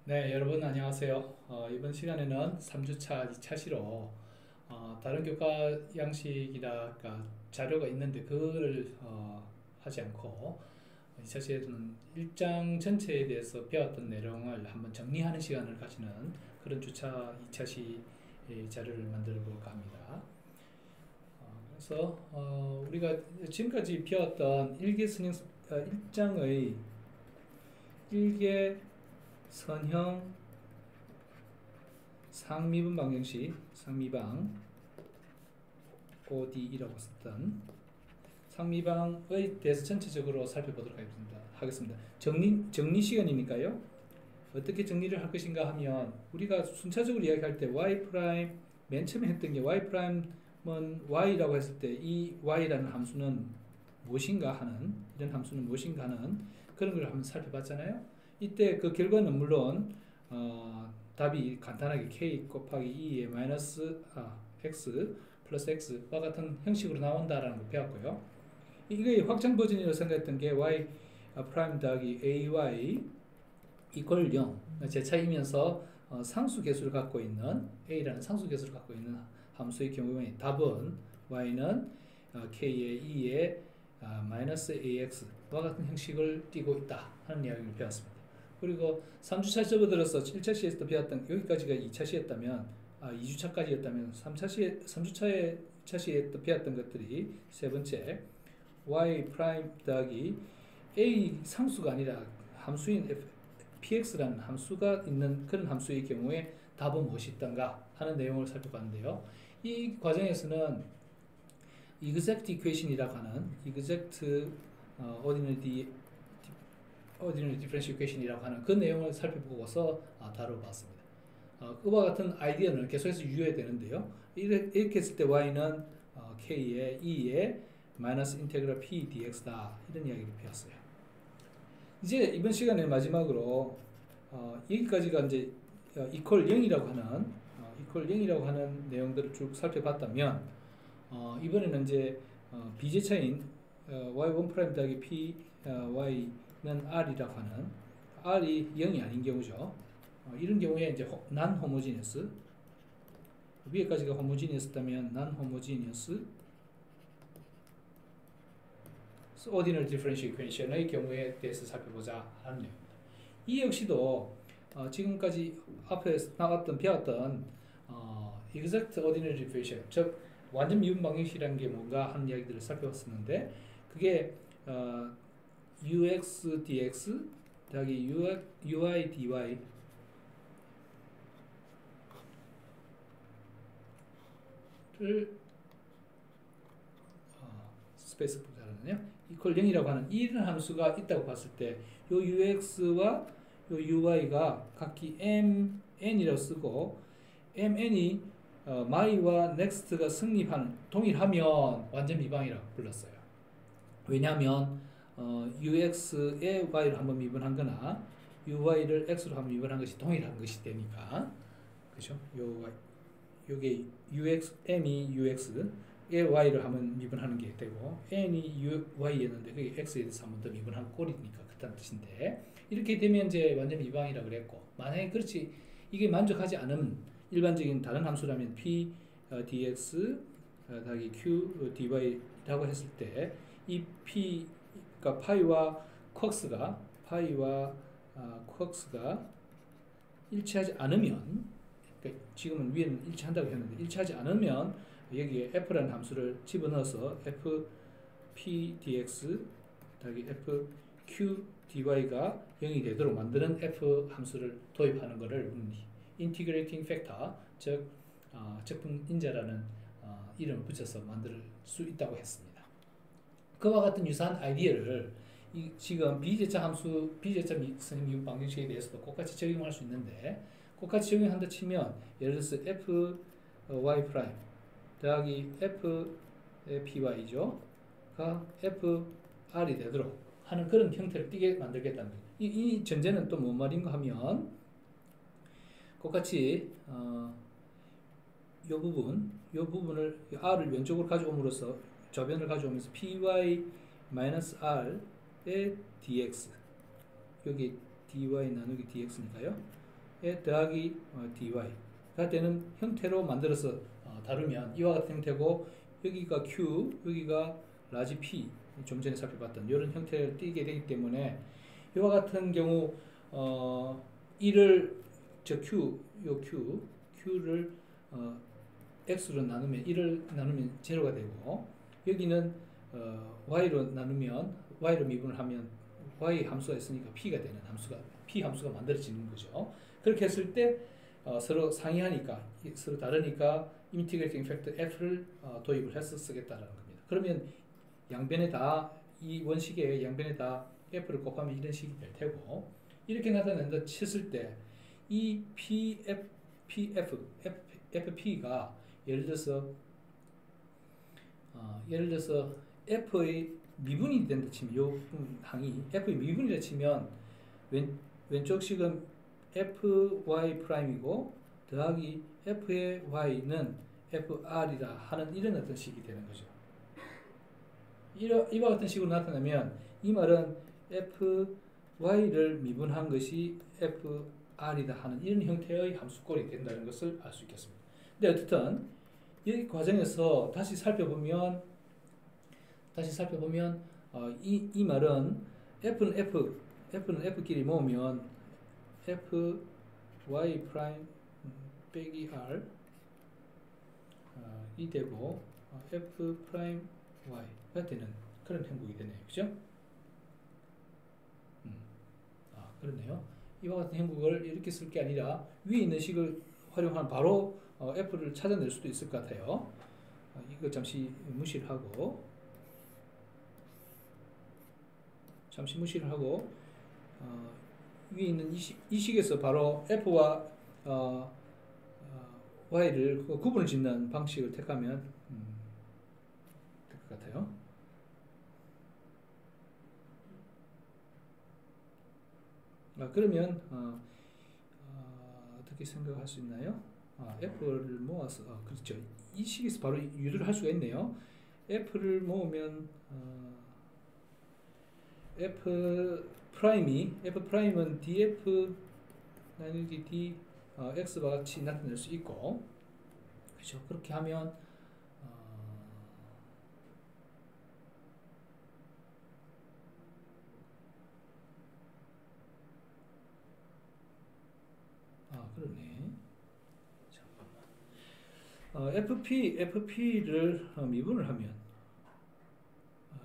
네, 여러분 안녕하세요. 이번 시간에는 3주차 2차 시로 다른 교과 양식이나 그러니까 자료가 있는데 그거를 하지 않고 2차 시에는 1장 전체에 대해서 배웠던 내용을 한번 정리하는 시간을 가지는 그런 주차 2차 시 자료를 만들어 볼까 합니다. 그래서 우리가 지금까지 배웠던 1장의 1개 선형 상미분 방정식, 상미방 ODE라고 썼던 상미방에 대해서 전체적으로 살펴보도록 하겠습니다. 정리 시간이니까요. 어떻게 정리를 할 것인가 하면 우리가 순차적으로 이야기할 때 y 프라임 맨 처음에 했던 게 y 프라임은 y라고 했을 때 이 y라는 함수는 무엇인가 하는, 이런 함수는 무엇인가 하는 그런 걸 한번 살펴봤잖아요. 이때 그 결과는 물론 답이 간단하게 k 곱하기 2의 마이너스 x 플러스 x와 같은 형식으로 나온다라는 걸 배웠고요. 이게 확장 버전이라고 생각했던 게 y 프라임 더하기 ay 이퀄 0 제차이면서 상수 계수를 갖고 있는 a라는 상수 계수를 갖고 있는 함수의 경우에 답은 y는 k의 2의 마이너스 ax와 같은 형식을 띠고 있다 하는 이야기를 배웠습니다. 그리고 3주차 접어들어서 1차 시에서 배웠던 여기까지가 2차 시였다면 2주차까지였다면 3주차에 1차 시에 또 배웠던 것들이 세 번째 y 프라임 더하기 a 상수가 아니라 함수인 px라는 함수가 있는 그런 함수의 경우에 답은 무엇이 있던가 하는 내용을 살펴봤는데요. 이 과정에서는 exact equation이라고 하는 exact ordinary differential equation이라고 하는 그 내용을 살펴보고서 다뤄봤습니다. 그와 같은 아이디어는 계속해서 유효해야 되는데요. 이렇게 했을 때 y는 k의 2의 마이너스 인테그랄 p dx다 이런 이야기를 배웠어요. 이제 이번 시간에 마지막으로 여기까지가 이제 이퀄 0이라고 하는 내용들을 쭉 살펴봤다면 이번에는 이제 비제차인 y1 프라임 더하기 p y는 r이라고 하는 r이 0이 아닌 경우죠. 이런 경우에 이제 난 호모지니어스 위에까지가 호모지니어스다면 난 호모지니어스 ordinary differential equation의 경우에 대해서 살펴보자 하는 내용입니다. 이 역시도 지금까지 앞에 나왔던 배웠던 exact ordinary differential 즉 완전 미분 방정식이라는 게 뭔가 하는 이야기들을 살펴봤었는데 그게 ux dx 더하기 ui dy 를 스페이스 잘하네요. 이퀄 0이라고 하는 이런 함수가 있다고 봤을 때 요 ux와 요 uy가 각기 mn이라고 쓰고 mn이 my와 next가 동일하면 완전 미방이라고 불렀어요. 왜냐하면 ux에 y를 한번 mi분한 거나 uy를 x로 한번 mi분한 것이 동일한 것이 되니까 그죠? 요게 m이 ux에 y를 한번 미분하는 게 되고 n이 y였는데 그게 x에 대해서 한번 더 미분한 꼴이니까 그딴 뜻인데 이렇게 되면 이제 완전 미방이라고 그랬고 만약에 그렇지 이게 만족하지 않은 일반적인 다른 함수라면 p dx 더하기 q dy라고 했을 때 이 p가 파이와 쿼크스가 일치하지 않으면 그러니까 지금은 위에는 일치한다고 했는데 일치하지 않으면 여기에 f라는 함수를 집어넣어서 f p dx 더하기 f q dy가 0이 되도록 만드는 f 함수를 도입하는 것을 integrating factor 즉 적분 인자라는 이름을 붙여서 만들 수 있다고 했습니다. 그와 같은 유사한 아이디어를 지금 비제차 미분 방정식에 대해서도 똑같이 적용할 수 있는데 똑같이 적용한다 치면 예를 들어서 f y 프라임 더하기 f py죠 가 f r이 되도록 하는 그런 형태를 띠게 만들겠다는 거예요. 이 전제는 또 뭔 말인가 하면 똑같이 요 부분을 r을 왼쪽으로 가져옴으로써 저변을 가져오면서 py-r의 dx 여기 dy 나누기 dx니까요. 더하기 dy가 되는 형태로 만들어서 다루면 이와 같은 형태고, 여기가 q, 여기가 라지 p, 좀 전에 살펴봤던 이런 형태를 띠게 되기 때문에 이와 같은 경우 1을 q를 x로 나누면 1을 나누면 제로가 되고, 여기는 y로 나누면 y로 미분을 하면 y 함수가 있으니까 p가 되는 p 함수가 만들어지는 거죠. 그렇게 했을 때 서로 상이하니까, 서로 다르니까 인티그레이팅 팩터 f를 도입을 해서 쓰겠다라는 겁니다. 그러면 양변에 다, 이 원식의 양변에 다 f를 곱하면 이런 식이 될 테고, 이렇게 나타낸다 쳤을 때 이 fp가 예를 들어서 f의 미분이 된다 치면, 요 항이 f의 미분이라 치면 왼쪽 식은 fy 프라임이고 더하기 f의 y는 fr이라 하는 이런 어떤 식이 되는 거죠. 이와 같은 식으로 나타나면 이 말은 fy를 미분한 것이 fr이다 하는 이런 형태의 함수꼴이 된다는 것을 알 수 있겠습니다. 근데 어쨌든 이 과정에서 다시 살펴보면 이 말은 f는 f끼리 모으면 fy 프라임 빼기 r 이 되고 f 프라임 y가 되는 그런 행복이 되네요. 그죠? 그렇네요. 이와 같은 행복을 이렇게 쓸 게 아니라 위에 있는 식을 활용하면 바로 f를 찾아낼 수도 있을 것 같아요. 이거 잠시 무시를 하고 위에 있는 이 식에서 바로 f와 y를 구분을 짓는 방식을 택하면 될 것 같아요. 그러면 어떻게 생각할 수 있나요? f를 모아서 그렇죠. 이 식에서 바로 유도를 할 수가 있네요. f를 모으면 f'은 df 나누기 d x와 같이 나타낼 수 있고, 그렇죠. 그렇게 하면 그러네. 잠깐만. fp를 미분을 하면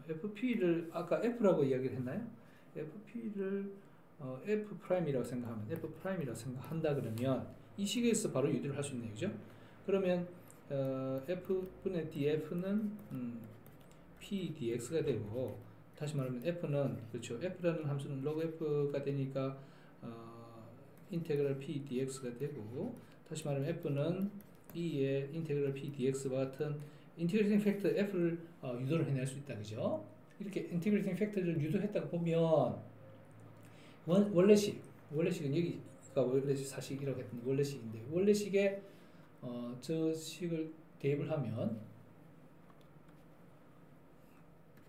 fp를 아까 f라고 이야기를 했나요? fp를 f 프라임이라고 생각하면 생각한다 그러면 이 식에서 바로 유도를 할 수 있네요. 그죠? 그러면 f분의 df는 p dx가 되고, 다시 말하면 f는 그렇죠. f라는 함수는 log f가 되니까 인테그럴 p dx가 되고, 다시 말하면 f는 2의 인테그럴 p dx와 같은 인티그레이팅 팩터 f를 유도를 해낼 수 있다. 그죠? 이렇게 인티그레이팅 팩터를 유도했다고 보면 원래식은 여기가 원래식 사식이라고 했던 원래식인데, 원래식에 저 식을 대입을 하면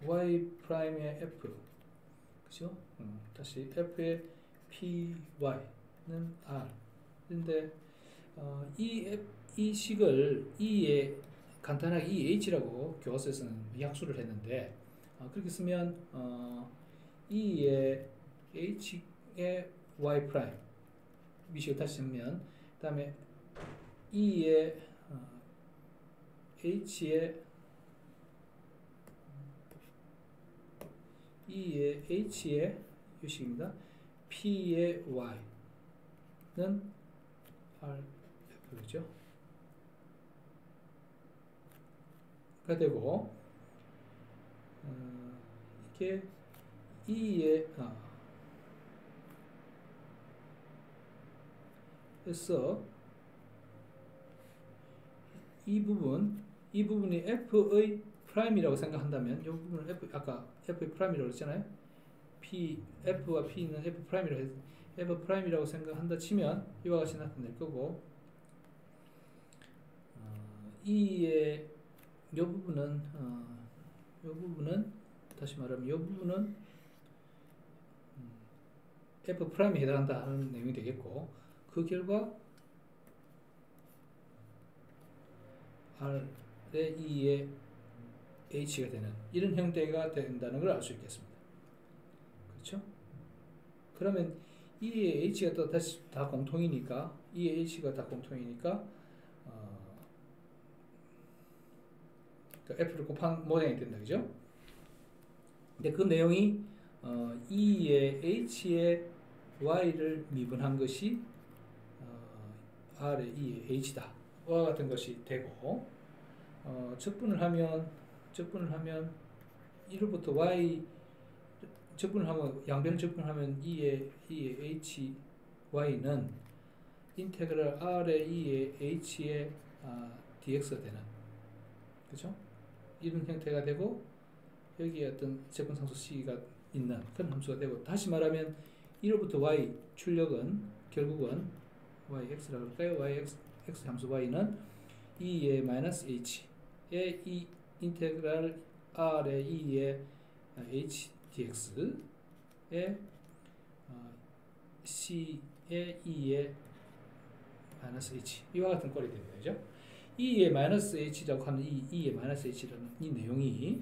y 프라임의 f, 그죠? 다시 f의 py는 r. 근데 이 식을 간단하게 EH라고 교과서에서는 약수를 했는데, 그렇게 쓰면 E의 H의 Y 프라임 미식을 다시 쓰면, 그 다음에 E의 H의 요식입니다. P의 Y는 RF죠. 가 되고, 이게 E의 에서 이 부분이 F의 프라임이라고 생각한다면, 이 부분은 아까 F의 프라임이라고 했잖아요. F와 P는 F 프라임이라고 생각한다 치면 이와 같이 나타낼 거고, E의 이 부분은 다시 말하면 이 부분은 F 프라임에 해당한다 하는 내용이 되겠고, 그 결과 R의 E의 H가 되는 이런 형태가 된다는 걸 알 수 있겠습니다. 그렇죠? 그러면 E의 H가 또 다시 다 공통이니까 E의 H가 다 공통이니까 F를 곱한 모양이 된다. 그죠? 근데 그 내용이 E의 H의 Y를 미분한 것이 R의 E의 H다. 와 같은 것이 되고 적분을 하면 1로부터 Y 적분을 하면 양변 적분하면 E의 H Y는 인테그랄 R의 E의 H의 dx가 되는, 그죠? 이런 형태가 되고 여기에 어떤 적분상수 C가 있는 그런 함수가 되고, 다시 말하면 1로부터 Y 출력은 결국은 yx라고 할까요? yx 함수 y는 E의 마이너스 H의 이 인테그랄 R의 E의 H dx의 C의 E의 마이너스 H 이와 같은 꼴이 됩니다. 그죠? E의 마이너스 H라고 하는 이 E의 마이너스 H라는 이 내용이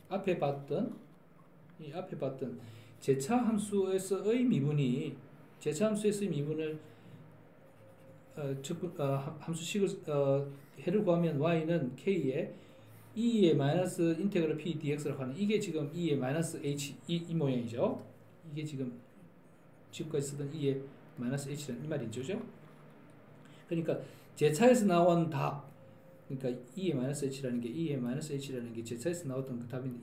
앞에 봤던 제차 함수에서의 미분이 함수식을 해를 구하면 y는 k의 E의 마이너스 인테그럴 p dx라고 하는 이게 지금 E의 마이너스 h 이 모양이죠. 이게 지금까지 쓰던 E의 마이너스 h라는 이 말이죠. 그러니까 제차에서 나온 답, 그러니까 E의 마이너스 h라는 게 제차에서 나왔던 그 답인데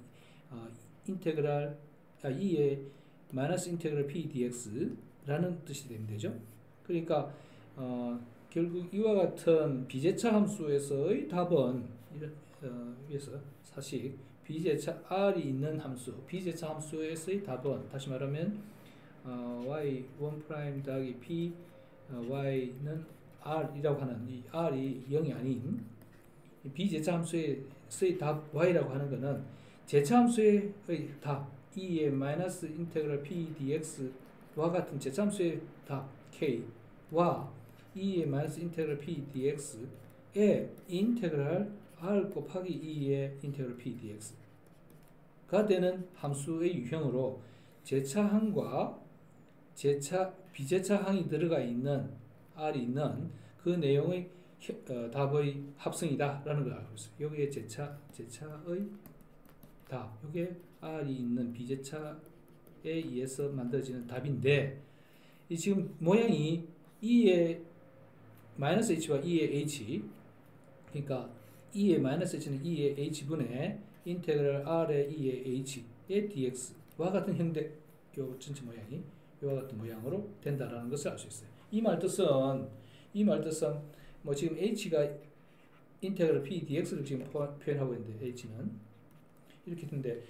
인테그랄 E의 마이너스 인테그럴 p dx라는 뜻이 되면 되죠. 그러니까 결국 이와 같은 비제차 함수에서의 답은 위에서 사식 비제차 R이 있는 함수, 비제차 함수에서의 답은 다시 말하면 y1' 더하기 p y는 R이라고 하는 이 R이 0이 아닌 비제차 함수에서의 답 y라고 하는 것은 제차 함수의 답 E의 마이너스 인테그럴 p dx와 같은 제차 함수의 답 k와 E의 마이너스 인테그럴 p dx의 인테그랄 R 곱하기 E의 인테그럴 p dx가 되는 함수의 유형으로 제차항과 비제차항이 들어가 있는 R이 있는 그 내용의 답의 합성이다 라는 걸 알고 있어요. 여기에 제차의 답, 여기에 R이 있는 비제차에 의해서 만들어지는 답인데, 이 지금 모양이 E의 마이너스 H와 E의 H, 그러니까 E의 마이너스 H는 E의 H분의 인테그랄 R의 E의 H의 dx와 같은 형태, 요 전체 모양이 이와 같은 모양으로 된다라는 것을 알 수 있어요. 이 말 뜻은 뭐 지금 H가 인테그랄 P dx를 지금 표현하고 있는데 H는 이렇게 되는데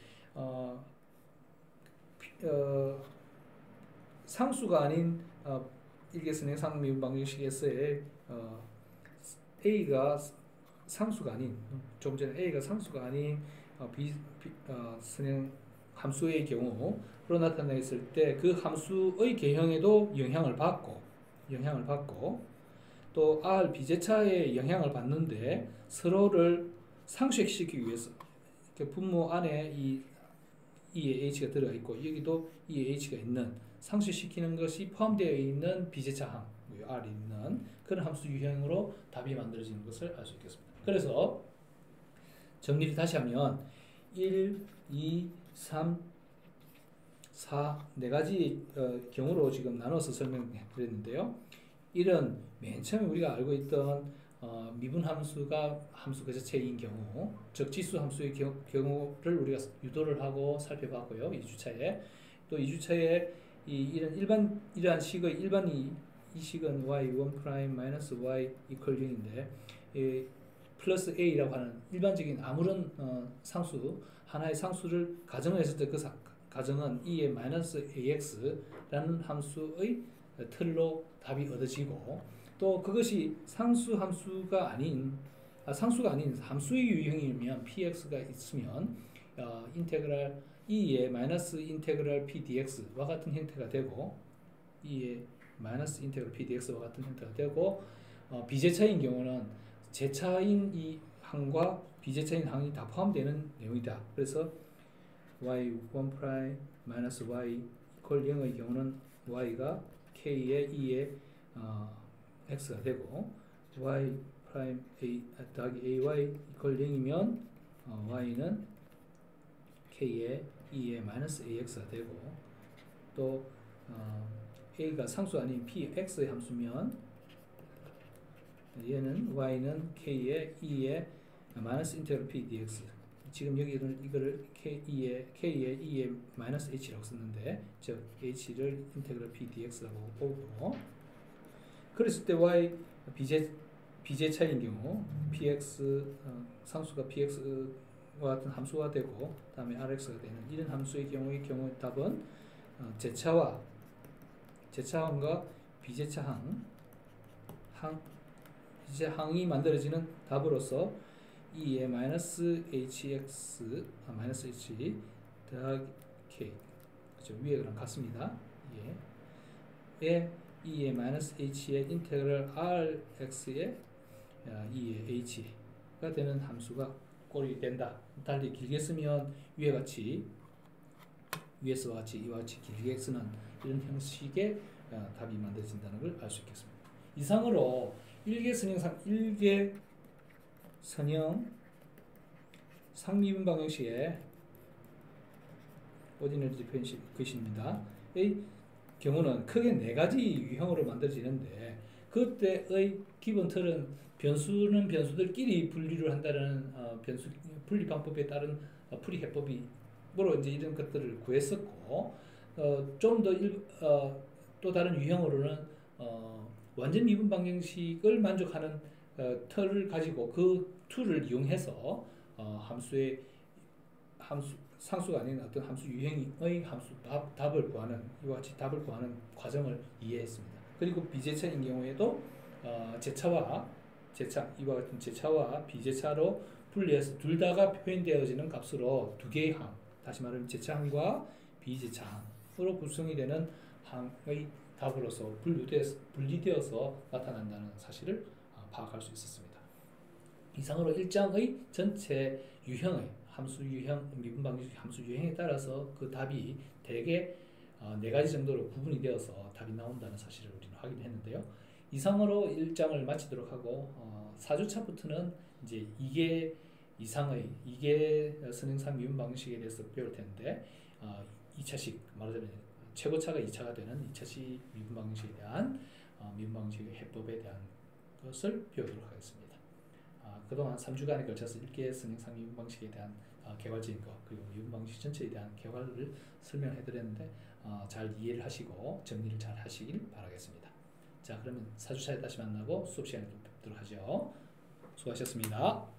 상수가 아닌 일개선행 상미분 방정식에서의 A가 상수가 아닌, 조금 전에 A가 상수가 아닌 선행 함수의 경우로 나타냈을 때 그 함수의 개형에도 영향을 받고 또 R 비제차에 영향을 받는데 서로를 상쇄시키기 위해서 분모 안에 E의 H가 들어가 있고 여기도 E의 H가 있는 상쇄시키는 것이 포함되어 있는 비제차항 R이 있는 그런 함수 유형으로 답이 만들어지는 것을 알 수 있겠습니다. 그래서 정리를 다시 하면 1, 2, 3, 4 네 가지 경우로 지금 나눠서 설명해 드렸는데요. 1은 맨 처음에 우리가 알고 있던 미분 함수가 함수 그 자체인 경우, 즉 지수 함수의 경우를 우리가 유도를 하고 살펴봤고요. 2주차에 또 2주차에 이러한 식의 이 식은 y1' 마이너스 y 이퀄 0인데 플러스 a라고 하는 일반적인 아무런 상수 하나의 상수를 가정을 했을 때 그 가정은 E의 마이너스 AX라는 함수의 틀로 답이 얻어지고, 또 그것이 상수가 아닌 함수의 유형이면 PX가 있으면 인테그랄 E의 마이너스 인테그랄 P dx와 같은 형태가 되고 E의 마이너스 인테그럴 pdx와 같은 형태가 되고 비제차인 경우는 제차인 이 항과 비제차인 항이 다 포함되는 내용이다. 그래서 y1 프라임 마이너스 y 이퀄 0의 경우는 y가 k에 2에 x가 되고 y 프라임 a 더하기 ay 이퀄 0이면 y는 k에 2에 마이너스 ax가 되고 또 a가 상수 아닌 px의 함수면 얘는 y는 k에 2에 마이너스 인테그럴 p dx 지금 여기는 이거를 k에 2에 마이너스 h라고 썼는데 즉 h를 인테그럴 p dx라고 보고 그랬을 때 y 비제차인 경우 px 상수가 px와 같은 함수가 되고 다음에 rx가 되는 이런 함수의 경우 답은 제차항과 비제차항이 만들어지는 답으로서 2의 마이너스 hx 마이너스 h 더하기 k 그죠? 위에 그랑 같습니다. 예. 2의 마이너스 h의 인테그럴 rx의 2의 h가 되는 함수가 꼴이 된다. 달리 길게 쓰면 위에서와 같이 이와 같이 길게 쓰는 이런 형식의 답이 만들어진다는 걸 알 수 있겠습니다. 이상으로 1개 선형 상미분 방정식의 오디너리 디퍼런셜 이퀘이션입니다. 의 경우는 크게 4가지 유형으로 만들어지는데 그때의 기본 틀은 변수는 변수들끼리 분리를 한다는 변수 분리 방법에 따른 풀이 해법으로 이제 이런 것들을 구했었고 좀 더 또 다른 유형으로는 완전 미분 방정식을 만족하는 틀을 가지고 그 툴을 이용해서 상수가 아닌 어떤 함수 유형의 함수 답을 구하는 이와 같이 답을 구하는 과정을 이해했습니다. 그리고 비제차인 경우에도 제차와 이와 같은 제차와 비제차로 분리해서 둘 다가 표현되어지는 값으로 두 개의 항, 다시 말하면 제차항과 비제차항으로 구성이 되는 항의 답으로서 분리되어서 나타난다는 사실을 파악할 수 있었습니다. 이상으로 1장의 전체 유형의 함수 유형, 미분 방정식 함수 유형에 따라서 그 답이 대개 4가지 정도로 구분이 되어서 답이 나온다는 사실을 우리는 확인했는데요. 이상으로 1장을 마치도록 하고 4주차부터는 이제 2개 이상의 2개 선행상 미분 방정식에 대해서 배울 텐데 2차식 말하자면 최고차가 2차가 되는 2차식 미분 방정식에 대한 미분 방정식의 해법에 대한 것을 배우도록 하겠습니다. 그동안 3주간에 걸쳐서 1개 선행상 미분 방식에 대한 개괄적인 것 그리고 미분 방식 전체에 대한 개괄을 설명해 드렸는데 잘 이해를 하시고 정리를 잘 하시길 바라겠습니다. 자, 그러면 4주차에 다시 만나고 수업 시간에 또 뵙도록 하죠. 수고하셨습니다.